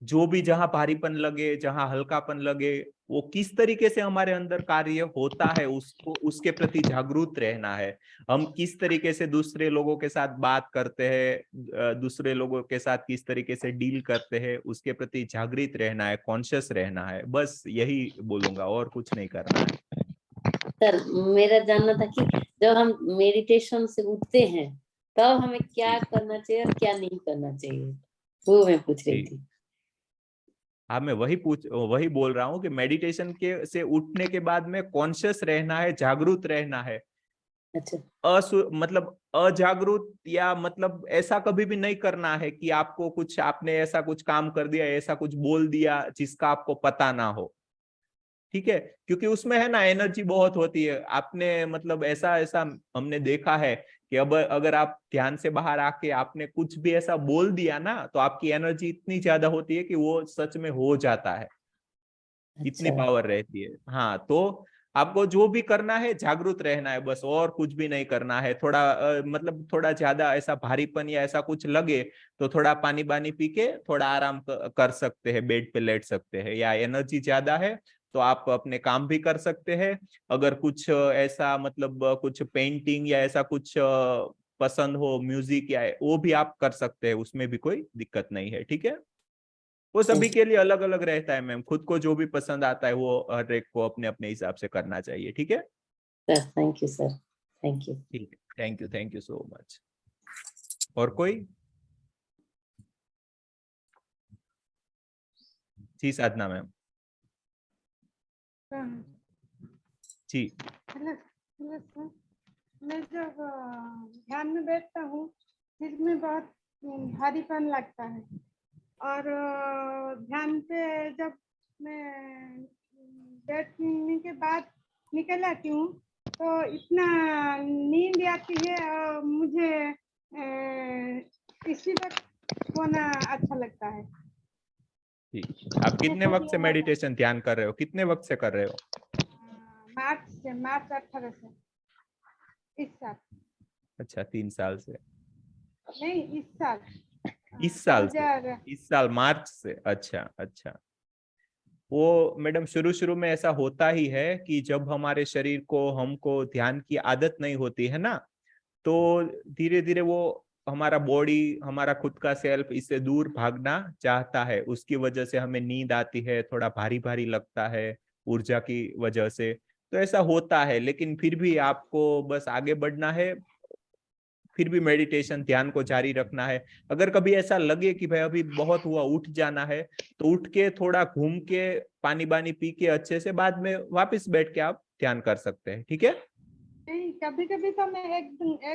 जो भी जहां भारीपन लगे, जहां हल्कापन लगे, वो किस तरीके से हमारे अंदर कार्य होता है, उसको उसके प्रति जागरूक रहना है. हम किस तरीके से दूसरे लोगों के साथ बात करते हैं, दूसरे लोगों के साथ किस तरीके से डील करते हैं, उसके प्रति जागृत रहना है, कॉन्शियस रहना है. बस यही बोलूंगा, और कुछ नहीं करना है. सर मेरा जानना था कि जब हम मेडिटेशन से उठते हैं तब हमें क्या करना चाहिए और क्या नहीं करना चाहिए, वो मैं पूछ रही थी. हाँ मैं वही बोल रहा हूँ कि मेडिटेशन के से उठने के बाद में कॉन्शियस रहना है, जागरूक रहना है. अच्छा. मतलब अजागरूक या मतलब ऐसा कभी भी नहीं करना है कि आपने ऐसा कुछ काम कर दिया, ऐसा कुछ बोल दिया जिसका आपको पता ना हो. ठीक है, क्योंकि उसमें है ना एनर्जी बहुत होती है. आपने मतलब ऐसा ऐसा हमने देखा है कि अब अगर आप ध्यान से बाहर आके आपने कुछ भी ऐसा बोल दिया ना, तो आपकी एनर्जी इतनी ज्यादा होती है कि वो सच में हो जाता है. इतनी अच्छा. पावर रहती है. हाँ, तो आपको जो भी करना है जागरूक रहना है, बस, और कुछ भी नहीं करना है. मतलब थोड़ा ज्यादा ऐसा भारीपन या ऐसा कुछ लगे तो थोड़ा पानी बानी पी के थोड़ा आराम कर सकते हैं, बेड पे लेट सकते हैं. या एनर्जी ज्यादा है तो आप अपने काम भी कर सकते हैं. अगर कुछ ऐसा मतलब कुछ पेंटिंग या ऐसा कुछ पसंद हो, म्यूजिक या वो भी आप कर सकते हैं, उसमें भी कोई दिक्कत नहीं है. ठीक है, वो सभी के लिए अलग अलग रहता है मैम. खुद को जो भी पसंद आता है वो हर एक को अपने अपने हिसाब से करना चाहिए. ठीक है sir thank you sir, thank you. ठीक है, थैंक यू सो मच. और कोई? जी साधना मैम. जी हेलो हेलो सर, मैं जब ध्यान में बैठता हूँ सिर में बहुत भारीपन लगता है और ध्यान पे जब मैं बैठने के बाद निकल आती हूँ तो इतना नींद आती है और मुझे इसी वक्त होना अच्छा लगता है. ठीक. आप कितने वक्त से मेडिटेशन ध्यान कर रहे हो? कितने वक्त से कर रहे हो? मार्च 18 से, इस साल. अच्छा, 3 साल से. नहीं, इस साल. इस साल मार्च से. अच्छा अच्छा. वो मैडम शुरू में ऐसा होता ही है कि जब हमारे शरीर को, हमको ध्यान की आदत नहीं होती है ना, तो धीरे धीरे वो हमारा बॉडी, हमारा खुद का सेल्फ इससे दूर भागना चाहता है. उसकी वजह से हमें नींद आती है, थोड़ा भारी भारी लगता है ऊर्जा की वजह से. तो ऐसा होता है, लेकिन फिर भी आपको बस आगे बढ़ना है. फिर भी मेडिटेशन, ध्यान को जारी रखना है. अगर कभी ऐसा लगे कि भाई अभी बहुत हुआ, उठ जाना है, तो उठ के थोड़ा घूम के पानी बानी पी के अच्छे से बाद में वापस बैठ के आप ध्यान कर सकते हैं. ठीक है, नहीं, कभी कभी तो मैं एक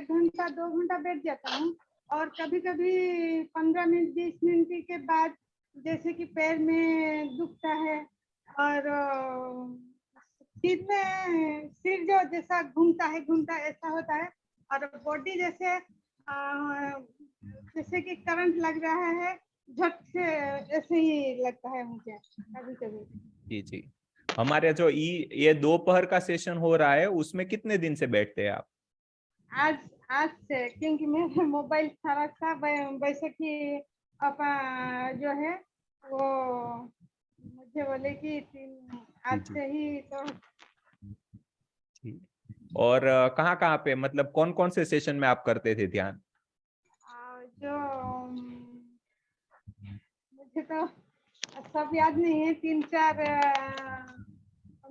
घंटा 2 घंटा बैठ जाता हूँ और कभी कभी 15 मिनट 20 मिनट के बाद जैसे कि पैर में दुखता है और सिर जो जैसा घूमता ऐसा होता है और बॉडी जैसे कि करंट लग रहा है, झट से ऐसे ही लगता है मुझे कभी कभी. जी जी. हमारे जो ये दोपहर का सेशन हो रहा है, उसमें कितने दिन से बैठते हैं आप? आज से, क्योंकि मेरा मोबाइल खराब था वैसे कि जो है वो मुझे बोले कि आज जी। से ही तो जी। और कहाँ कहाँ पे, मतलब कौन कौन से सेशन में आप करते थे ध्यान? जो मुझे तो सब याद नहीं है, 3-4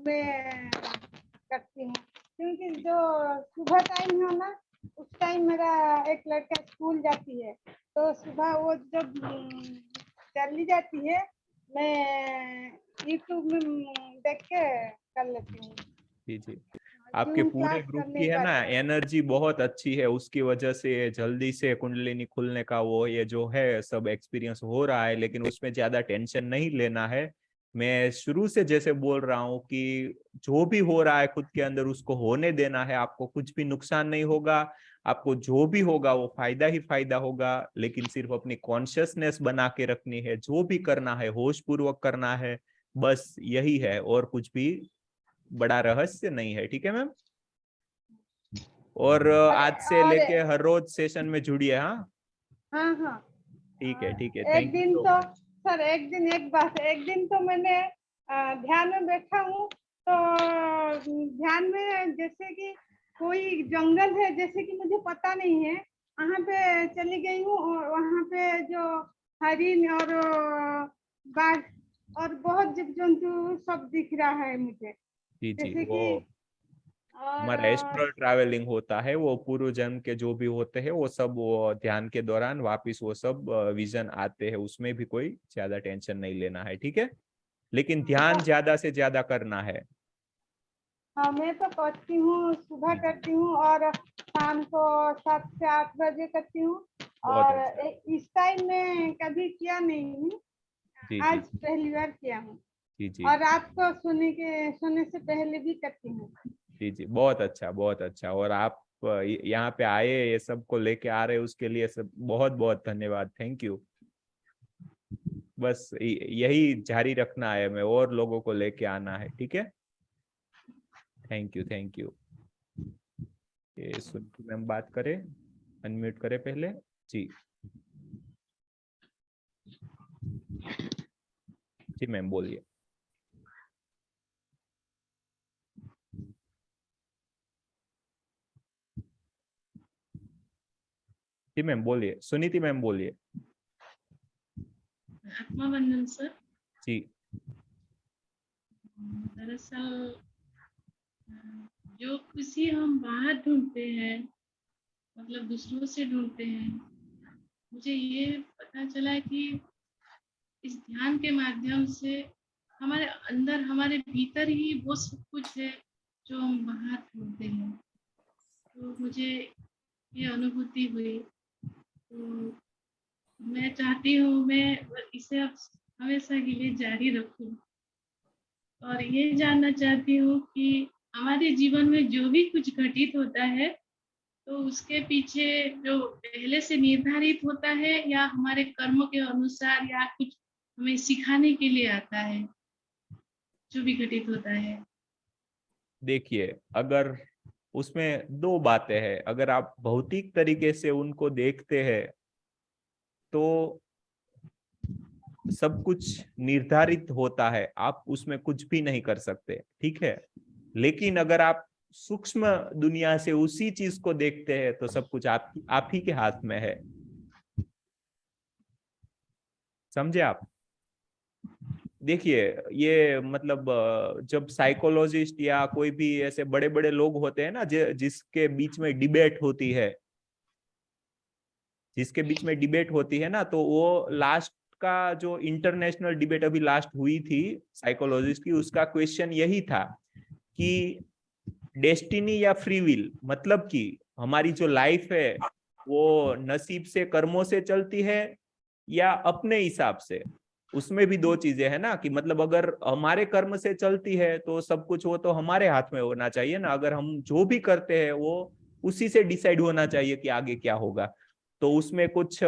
मैं करती हूँ, क्योंकि जो सुबह टाइम है ना, उस टाइम मेरा एक लड़का स्कूल जाती है, तो सुबह वो जब चली जाती है, मैं यूट्यूब में देख के कर लेती हूँ। जी जी। आपके जूम पूरे क्लास ग्रुप कर की नहीं है ना पाते हैं। एनर्जी बहुत अच्छी है, उसकी वजह से जल्दी से कुंडलिनी खुलने का वो ये जो है सब एक्सपीरियंस हो रहा है, लेकिन उसमें ज्यादा टेंशन नहीं लेना है। मैं शुरू से जैसे बोल रहा हूँ कि जो भी हो रहा है खुद के अंदर उसको होने देना है, आपको कुछ भी नुकसान नहीं होगा, आपको जो भी होगा वो फायदा ही फायदा होगा, लेकिन सिर्फ अपनी कॉन्शियसनेस बना के रखनी है, जो भी करना है होश पूर्वक करना है, बस यही है, और कुछ भी बड़ा रहस्य नहीं है। ठीक है मैम? और आज से और लेके हर रोज सेशन में जुड़िए। हाँ हाँ हाँ, ठीक है, ठीक है, एक थैंक यू दिन सो तो मच। सर, एक बात, एक दिन तो मैंने ध्यान में बैठा हूँ, तो ध्यान में जैसे कि कोई जंगल है, जैसे कि मुझे पता नहीं है, वहां पे चली गई हूँ, और वहां पे जो हरिण और बाघ और बहुत जीव जंतु सब दिख रहा है मुझे, जी जी। जैसे वो कि और हमारा एस्ट्रल ट्रैवलिंग होता है, वो पूर्व जन्म के जो भी होते हैं वो सब वो ध्यान के दौरान वापिस वो सब विजन आते हैं, उसमें भी कोई ज्यादा टेंशन नहीं लेना है। ठीक है, लेकिन ध्यान ज्यादा से ज्यादा करना है। हाँ, मैं तो करती हूँ, सुबह जी जी। करती हूँ और शाम को 7 से 8 बजे करती हूँ, बहुत और अच्छा। इस टाइम में कभी किया नहीं हूँ, जी आज जी। पहली बार किया हूँ, जी जी। और रात को सोने से पहले भी करती हूँ। जी जी, बहुत अच्छा, बहुत अच्छा। और आप यहाँ पे आए, ये सब को लेके आ रहे, उसके लिए सब बहुत बहुत धन्यवाद, थैंक यू। बस यही जारी रखना है, मैं और लोगों को लेके आना है। ठीक है, थैंक यू, थैंक यू। ये सुनिए मैम बात करें, अनम्यूट करें पहले। जी जी मैम बोलिए। जी मैम बोलिए, सुनीति मैम बोलिए। आत्मा बंधन सर। जी दरअसल जो खुशी हम बाहर ढूंढते हैं, मतलब दूसरों से ढूंढते हैं, मुझे ये पता चला कि इस ध्यान के माध्यम से हमारे अंदर, हमारे भीतर ही वो सब कुछ है जो हम बाहर ढूंढते हैं। तो मुझे ये अनुभूति हुई, तो मैं चाहती हूँ मैं इसे अब हमेशा के लिए जारी रखूं, और ये जानना चाहती हूँ कि हमारे जीवन में जो भी कुछ घटित होता है, तो उसके पीछे जो पहले से निर्धारित होता है, या हमारे कर्म के अनुसार, या कुछ हमें सिखाने के लिए आता है जो भी घटित होता है। देखिए, अगर उसमें दो बातें हैं, अगर आप भौतिक तरीके से उनको देखते हैं तो सब कुछ निर्धारित होता है, आप उसमें कुछ भी नहीं कर सकते। ठीक है, लेकिन अगर आप सूक्ष्म दुनिया से उसी चीज को देखते हैं तो सब कुछ आप ही के हाथ में है। समझे आप? देखिए, ये मतलब जब साइकोलॉजिस्ट या कोई भी ऐसे बड़े बड़े लोग होते हैं ना, जिसके बीच में डिबेट होती है, तो वो लास्ट का जो इंटरनेशनल डिबेट अभी लास्ट हुई थी साइकोलॉजिस्ट की, उसका क्वेश्चन यही था कि डेस्टिनी या फ्री विल, मतलब कि हमारी जो लाइफ है वो नसीब से, कर्मों से चलती है या अपने हिसाब से। उसमें भी दो चीजें है ना, कि मतलब अगर हमारे कर्म से चलती है तो सब कुछ वो तो हमारे हाथ में होना चाहिए ना, अगर हम जो भी करते हैं वो उसी से डिसाइड होना चाहिए कि आगे क्या होगा। तो उसमें कुछ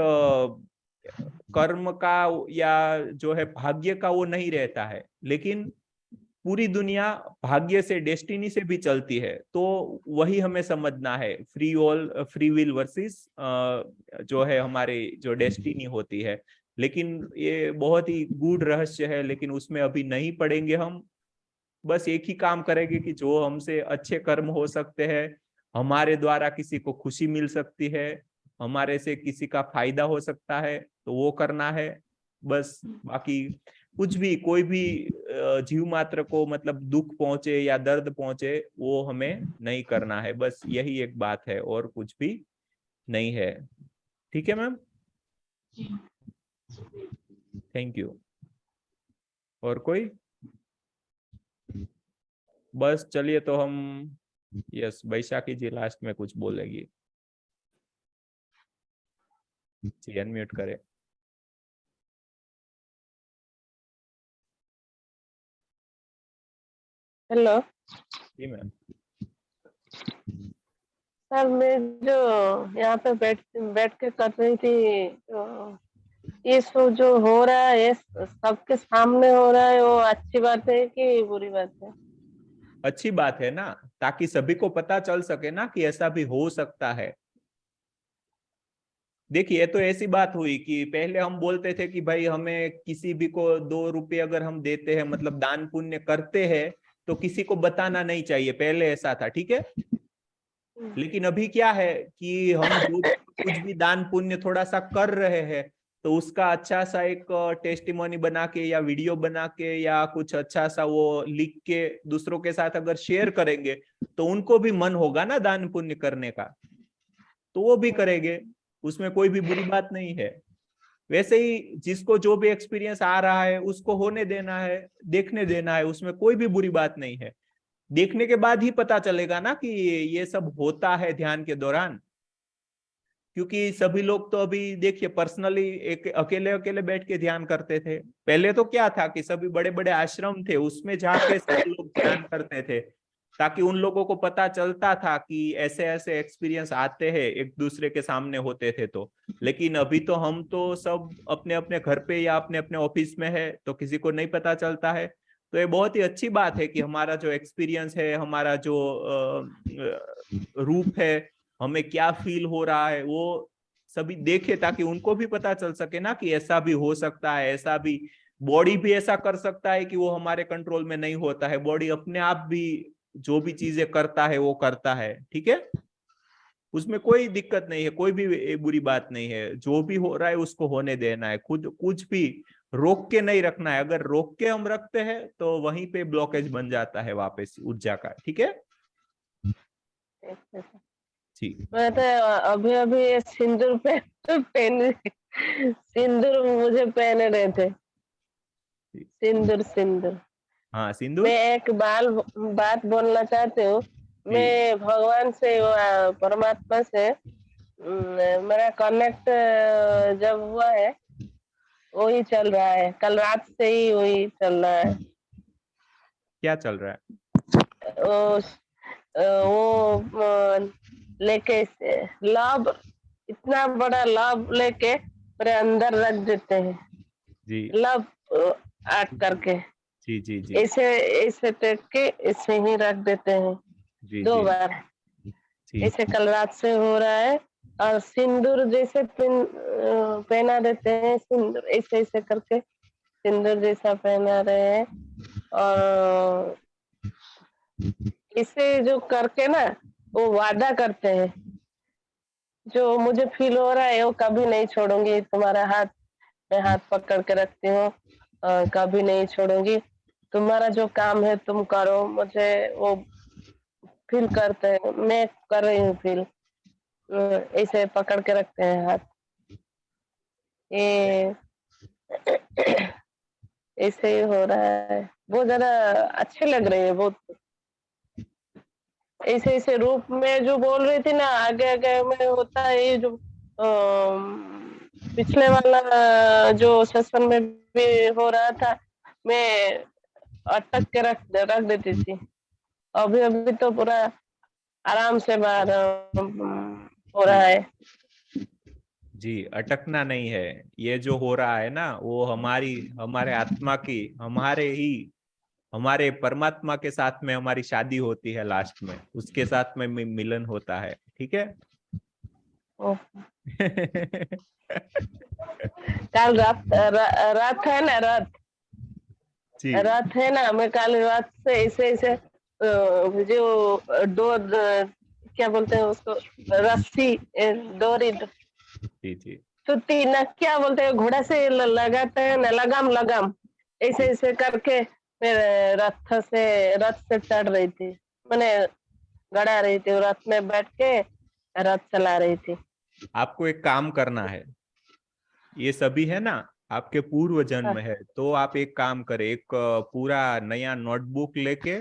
कर्म का या जो है भाग्य का वो नहीं रहता है, लेकिन पूरी दुनिया भाग्य से, डेस्टिनी से भी चलती है। तो वही हमें समझना है, फ्री विल वर्सेस जो है हमारे जो डेस्टिनी होती है। लेकिन ये बहुत ही गूढ़ रहस्य है, लेकिन उसमें अभी नहीं पढ़ेंगे हम। बस एक ही काम करेंगे कि जो हमसे अच्छे कर्म हो सकते हैं, हमारे द्वारा किसी को खुशी मिल सकती है, हमारे से किसी का फायदा हो सकता है, तो वो करना है बस। बाकी कुछ भी, कोई भी जीव मात्र को मतलब दुख पहुंचे या दर्द पहुंचे, वो हमें नहीं करना है। बस यही एक बात है, और कुछ भी नहीं है। ठीक है मैम, जी। Thank you. और कोई? बस चलिए, तो हम, यस, बैशाखी जी लास्ट में कुछ बोलेगी जी, अनम्यूट करें। हेलो जी मैम। सर, मैं जो यहाँ पे बैठ के कर रही थी, ये सब जो हो रहा है, ये सबके सामने हो रहा है, वो अच्छी बात है कि बुरी बात है? अच्छी बात है ना, ताकि सभी को पता चल सके ना कि ऐसा भी हो सकता है। देखिए, ये तो ऐसी बात हुई कि पहले हम बोलते थे कि भाई हमें किसी भी को 2 रुपये अगर हम देते हैं, मतलब दान पुण्य करते हैं, तो किसी को बताना नहीं चाहिए, पहले ऐसा था, ठीक है। लेकिन अभी क्या है कि हम जो कुछ भी दान पुण्य थोड़ा सा कर रहे हैं, तो उसका अच्छा सा एक टेस्टिमोनी बना के या वीडियो बना के या कुछ अच्छा सा वो लिख के दूसरों के साथ अगर शेयर करेंगे, तो उनको भी मन होगा ना दान पुण्य करने का, तो वो भी करेंगे। उसमें कोई भी बुरी बात नहीं है। वैसे ही जिसको जो भी एक्सपीरियंस आ रहा है उसको होने देना है, देखने देना है, उसमें कोई भी बुरी बात नहीं है। देखने के बाद ही पता चलेगा ना कि ये सब होता है ध्यान के दौरान। क्योंकि सभी लोग तो अभी देखिए पर्सनली एक अकेले अकेले बैठ के ध्यान करते थे। पहले तो क्या था कि सभी बड़े बड़े आश्रम थे, उसमें जाके सब लोग ध्यान करते थे, ताकि उन लोगों को पता चलता था कि ऐसे ऐसे एक्सपीरियंस आते हैं, एक दूसरे के सामने होते थे। तो लेकिन अभी तो हम तो सब अपने अपने घर पे या अपने अपने ऑफिस में है, तो किसी को नहीं पता चलता है। तो ये बहुत ही अच्छी बात है कि हमारा जो एक्सपीरियंस है, हमारा जो रूप है, हमें क्या फील हो रहा है, वो सभी देखे, ताकि उनको भी पता चल सके ना कि ऐसा भी हो सकता है, ऐसा भी बॉडी भी ऐसा कर सकता है कि वो हमारे कंट्रोल में नहीं होता है। बॉडी अपने आप भी जो भी चीजें करता है वो करता है, ठीक है। उसमें कोई दिक्कत नहीं है, कोई भी बुरी बात नहीं है। जो भी हो रहा है उसको होने देना है, खुद कुछ भी रोक के नहीं रखना है। अगर रोक के हम रखते हैं तो वहीं पे ब्लॉकेज बन जाता है वापस ऊर्जा का, ठीक है जी। मैं तो अभी अभी ये सिंदूर पहन सिंदूर मुझे पहने रहे थे। सिंदूर सिंदूर। हाँ, मैं सिंदूर। एक बात बोलना चाहती हूँ। जी मैं भगवान से, परमात्मा से मेरा कनेक्ट जब हुआ है, वही चल रहा है। कल रात से ही वही चल रहा है। क्या चल रहा है? वो लेके लाभ, इतना बड़ा लाभ लेके मेरे अंदर रख देते हैं। जी लाभ आर्ट करके जी जी जी ऐसे ऐसे टेक के ऐसे ही रख देते हैं। जी 2 जी बार जी ऐसे कल रात से हो रहा है। और सिंदूर जैसे पहना देते हैं, सिंदूर ऐसे ऐसे करके सिंदूर जैसा पहना रहे हैं। और इसे जो करके ना, वो वादा करते हैं, जो मुझे फील हो रहा है वो कभी नहीं छोड़ूंगी। तुम्हारा हाथ मैं हाथ पकड़ के रखती हूँ, कभी नहीं छोड़ूंगी। तुम्हारा जो काम है तुम करो। मुझे वो फील करते हैं, मैं कर रही हूँ फील। ऐसे पकड़ के रखते हैं हाथ। ये ऐसे ही हो रहा है। बहुत ज्यादा अच्छे लग रहे हैं, बहुत ऐसे ऐसे रूप में। जो बोल रही थी ना, आगे आगे में होता है ये जो पिछले वाला जो सेशन में भी हो रहा था, मैं अटक के रख देती थी। अभी अभी तो पूरा आराम से बाहर हो रहा है। जी, अटकना नहीं है। ये जो हो रहा है ना, वो हमारे आत्मा की, हमारे परमात्मा के साथ में हमारी शादी होती है लास्ट में, उसके साथ में मिलन होता है, ठीक है। ओ, कल रात है ना, जी रात है ना, मैं कल रात से ऐसे ऐसे जो क्या बोलते हैं उसको, रस्सी, डोरी, जी जी सुती ना, क्या बोलते हैं, घोड़ा से लगाते हैं ना, लगाम ऐसे ऐसे करके मेरे रथ से चढ़ रही थी, मैंने गड़ा रही थी, रथ में बैठ के रथ चला रही थी। आपको एक काम करना है, ये सभी है ना आपके पूर्व जन्म है, तो आप एक काम करें, एक पूरा नया नोटबुक लेके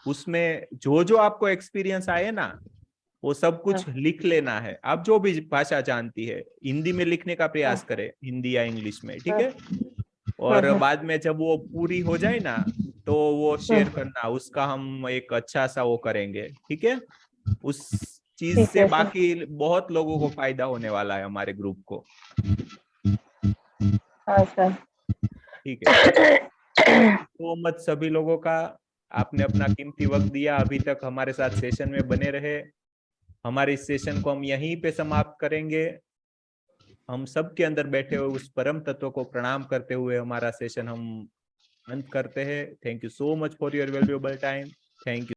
उसमें जो जो आपको एक्सपीरियंस आए ना वो सब कुछ लिख लेना है। आप जो भी भाषा जानती है हिंदी में लिखने का प्रयास करें, हिंदी या इंग्लिश में, ठीक है। और बाद में जब वो पूरी हो जाए ना तो वो शेयर करना, उसका हम एक अच्छा सा वो करेंगे, ठीक है। उस चीज ठीक से है सर। बाकी बहुत लोगों को फायदा होने वाला है हमारे ग्रुप को, हाँ सर। ठीक है। थैंक यू सो मच सभी लोगों का, आपने अपना कीमती वक्त दिया, अभी तक हमारे साथ सेशन में बने रहे। हमारे इस सेशन को हम यहीं पे समाप्त करेंगे। हम सब के अंदर बैठे हुए उस परम तत्व को प्रणाम करते हुए हमारा सेशन हम अंत करते हैं। Thank you so much for your valuable time. Thank you.